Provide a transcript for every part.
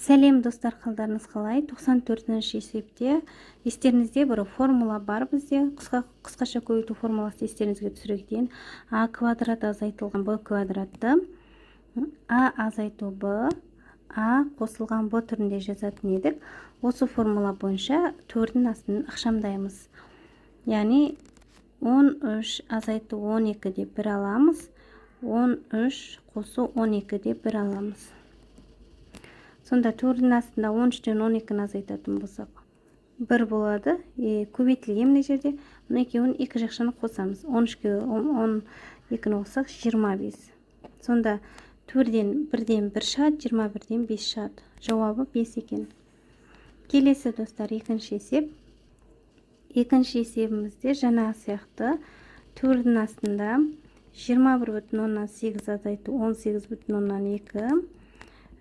Сәлем достар, қалдарыңыз қалай? 94-ші есепте естеріңізде бір формула бар бізде. Қысқаша көбейту формуласы естеріңізге түсірейік дейін. А квадрат азайтылған Б квадратты А азайту Б, А қосылған Б түрінде жазатын едік. Осы формула бойынша 4-дің астын ықшамдаймыз. Яғни 13 азайту 12 деп бір аламыз. 13 қосу 12 деп бір аламыз. Сонда 4-дің астында 13-тен 12-ні азайтатын болсақ, 1 болады. Көбейтілген мына жерде. Мұны екеуін екі жақшаны қосамыз. 13-ке 12-ні қоссақ 25. Сонда 4-ден 1-ден 1 шығады, 21-ден 5 шығады. Жауабы 5 екен. Келесі достар, екінші есеп. Екінші есебімізде жаңа сияқты 4-дің астында 21,8 азайту 18,2,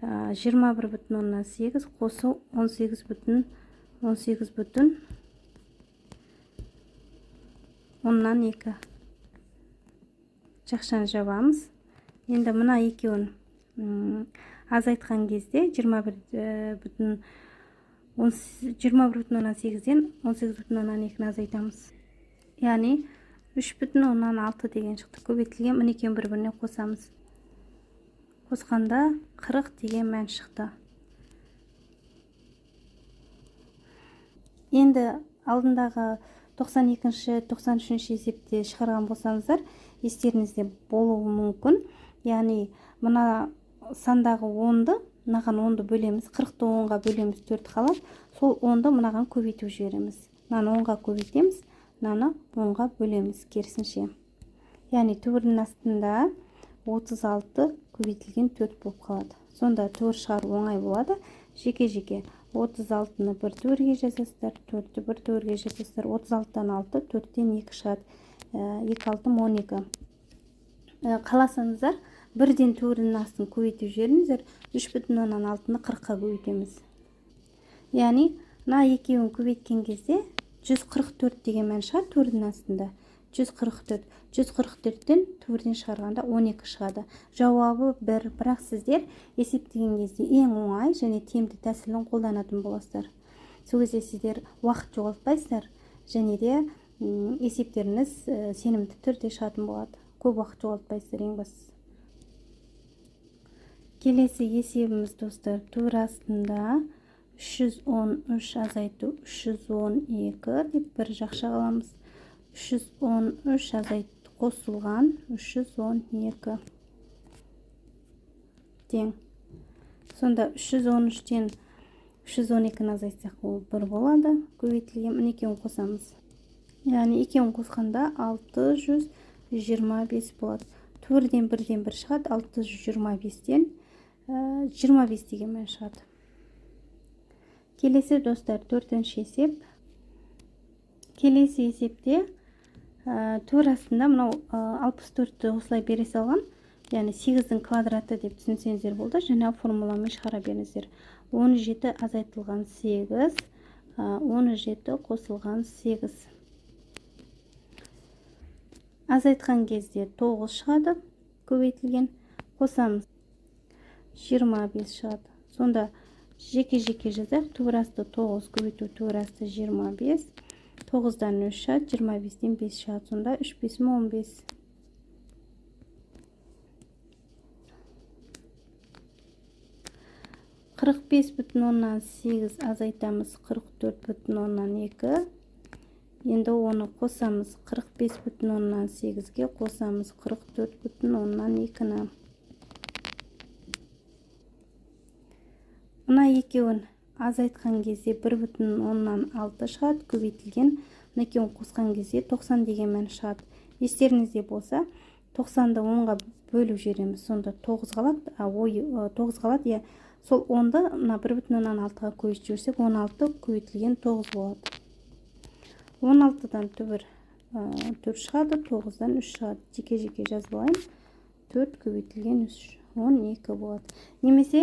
21,8 қосу 18,2 жақшаны жабамыз. Енді мұна екеуін азайтқан кезде 21,8-ден 18,2-ні азайтамыз. Яғни 3,6 деген шықты. Көбейтілген мұны екеуін бір-біріне қосамыз. Қосқанда 40 деген мән шықты. Енді алдындағы 92-ші, 93-ші есепте шығарған болсаңыздар, естеріңізде болуы мүмкін. Яғни мұна сандағы 10-ды, мынаған 10-ды бөлеміз, 40-ты 10-ға бөлеміз, 4 қалады. Сол 10-ды мынаған көбейтіп жібереміз. Мынаны 10-ға көбейтеміз, мынаны 10-ға бөлеміз керісінше. Яғни 4-дің астында 36 көбейтілген 4 болып қалады. Сонда 4 шығару оңай болады. Жеке-жеке 36-ны бір төрге жазасыздар, 4-ті бір төрге жазасыздар. 36-дан 6, 4-тен 2 шығады. 2 6 12. Қаласаңыздар, 1-ден 4-дің астын көбейтіп жіберіңіздер. 3,6-ны 40-қа көбейтеміз. Яғни, мына екеуін көбейткен кезде 144 деген мән шығады 4-дің астында. 144. 144-тен 4-ден шығарғанда 12 шығады. Жауабы 1. Бірақ сіздер есептеген кезде ең оңай және тиімді тәсілін қолданатын боласыздар. Сол кезде сіздер уақыт жоғалтпайсыздар және де есептеріңіз сенімді түрде шығатын болады. Көп уақыт жоғалтпайсыздар ең бастысы. Келесі есебіміз достар, турасында 313 азайту 312 деп бір жақша қаламыз. 313 азайту қосылған 312 тең. Сонда 313-тен 312-ні азайтсақ ол 1 болады. Көбейтілген мұны екеуін қосамыз. Яғни екеуін қосқанда 625 болады. 4-ден 1-ден 1 шығады. 625-тен 25 деген мән шығады. Келесі достар, 4-ші есеп. Келесі есепте турасында мынау 64-ті осылай бере салған. Яғни 8-дің квадраты деп түсінсеңіздер болды. Жаңа формуламен шығара беріңіздер. 17 азайтылған 8, 17 қосылған 8. Азайтқан кезде 9 шығады. Көбейтілген қосамыз. 25 шығады. Сонда жеке-жеке жазайық. Турасты 9 көбейту турасты 25. 9-дан 3 шығады. 25-ден 5 шығады. Сонда 3 5 15. Қырық 5,8 азайтамыз 44,2. Енді оны қосамыз 45,8-ге қосамыз 44,2-ні. Мұна екеуін азайтқан кезде 1,6 шығады. Көбейтілген мұна екеуін қосқан кезде 90 деген мән шығады. Естеріңізде болса, 90-ды 10-ға бөліп жібереміз. Сонда 9 қалады. 9 қалады. Сол 10-ды 1,6-ға көбейтіп жіберсек 16 көбейтілген 9 болады. 16-дан 4 шығады. 9-дан 3 шығады. Жеке-жеке жазып алайын. 4 көбейтілген 3 12 болады. Немесе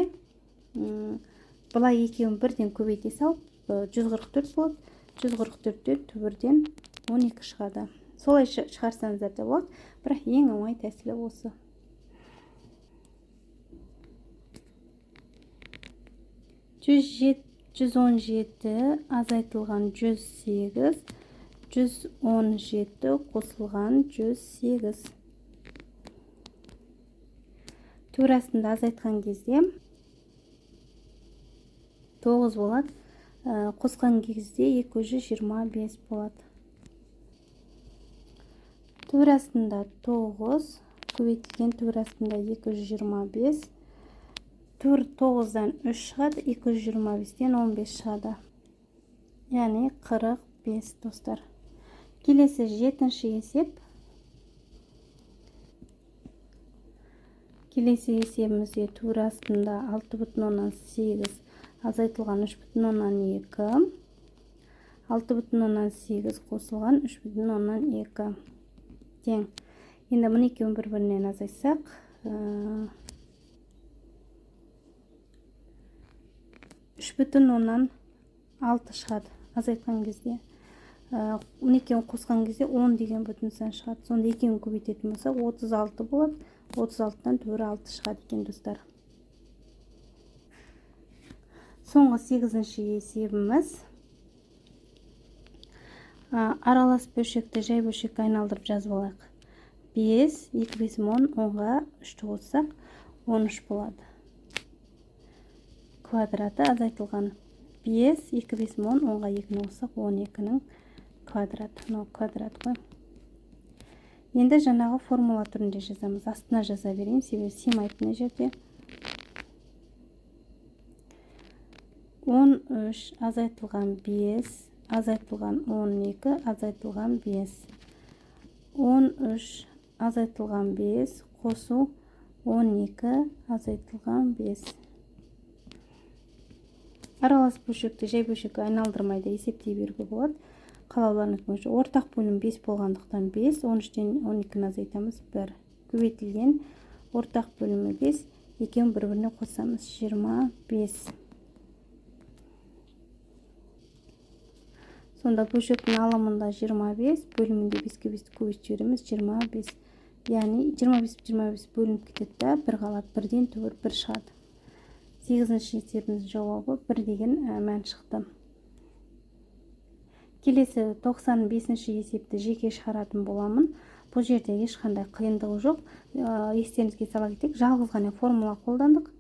бұлай екеуін бірден көбейте салып 144 болады. 144-тен түбірден 12 шығады. Солай шығарсаңыздар да болады. Бірақ ең оңай тәсілі осы. 117 азайтылған 108, 117 қосылған 108. Турасында азайтқан кезде 9 болады, қосқан кезде 225 болады. Турасында 9, көбейтілген турасында 225. 9-дан 3 шығады, 225-тен 15 шығады. Яғни 45 достар. Келесі 7-ші есеп. Келесі есебімізде турасында 6,8 азайтылған 3,2. 6,8 қосылған 3,2 тең. Енді мұны екеуін бір-бірінен азайтсақ, 3,6 шығады азайтқан кезде. Мұны екеуін қосқан кезде 10 деген бүтін сан шығады. Сонда екеуін көбейтетін болса 36 болады. 36-тан төрі 6 шығады екен достар. Соңғы 8-ші есебіміз. Аралас бөлшекті жай бөлшекке айналдырып жазып алайық. 5, 2 5 10, 10-ға 3-ті қоссақ 13 болады. Квадраты азайтылған 5, 2 5 10, 10-ға 2-ні қоссақ 12-нің квадраты. Мынау квадрат қой. Енді жаңағы формула түрінде жазамыз. Астына жаза берейін, себебі сыймайды мына жерде. 13 азайтылған 5, азайтылған 12, азайтылған 5. 13 азайтылған 5, қосу 12, азайтылған 5. Аралас бөлшекті жай бөлшекке айналдырмайды есептей беруге болады. Қалауларыңыз бойынша ортақ бөлім 5 болғандықтан 5, 13-тен 12-ні азайтамыз 1. Көбейтілген ортақ бөлімі 5, екеуін бір-біріне қосамыз 25. Сонда бөлшектің алымында 25, бөлімінде 5-ке 5-ті көбейтіп жібереміз 25. Яғни 25 бөлініп кетеді, 1 қалады, 1-ден төр 1 шығады. 8-ші есебіміздің жауабы 1 деген мән шықты. Келесі 95-ші есепті жеке шығаратын боламын. Бұл жерде ешқандай қиындығы жоқ. Естеріңізге сала кетейік, жалғыз ғана формула қолдандық.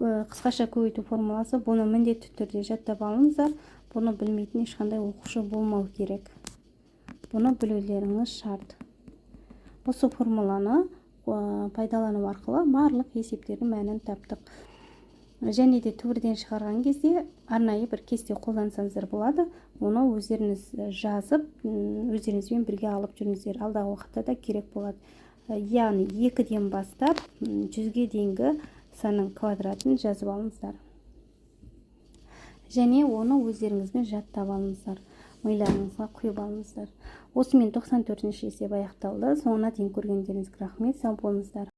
Қысқаша көбейту формуласы. Бұны міндетті түрде жаттап алыңыздар. Бұны білмейтін ешқандай оқушы болмау керек. Бұны білулеріңіз шарт. Осы формуланы пайдалану арқылы барлық есептердің мәнін таптық. Және де түбірден шығарған кезде арнайы бір кесте қолдансаңыздар болады. Оны өздеріңіз жазып, өздеріңізбен бірге алып жүріңіздер. Алдағы уақытта да керек болады. Яғни 2-ден бастап 100-ге дейінгі санның квадратын жазып алыңыздар. Және оны өздеріңізбен жаттап алыңыздар. Миларыңызға құйып алыңыздар. Осымен 94-ші есеп аяқталды. Соңына дейін көргендеріңізге рахмет. Сау болыңыздар.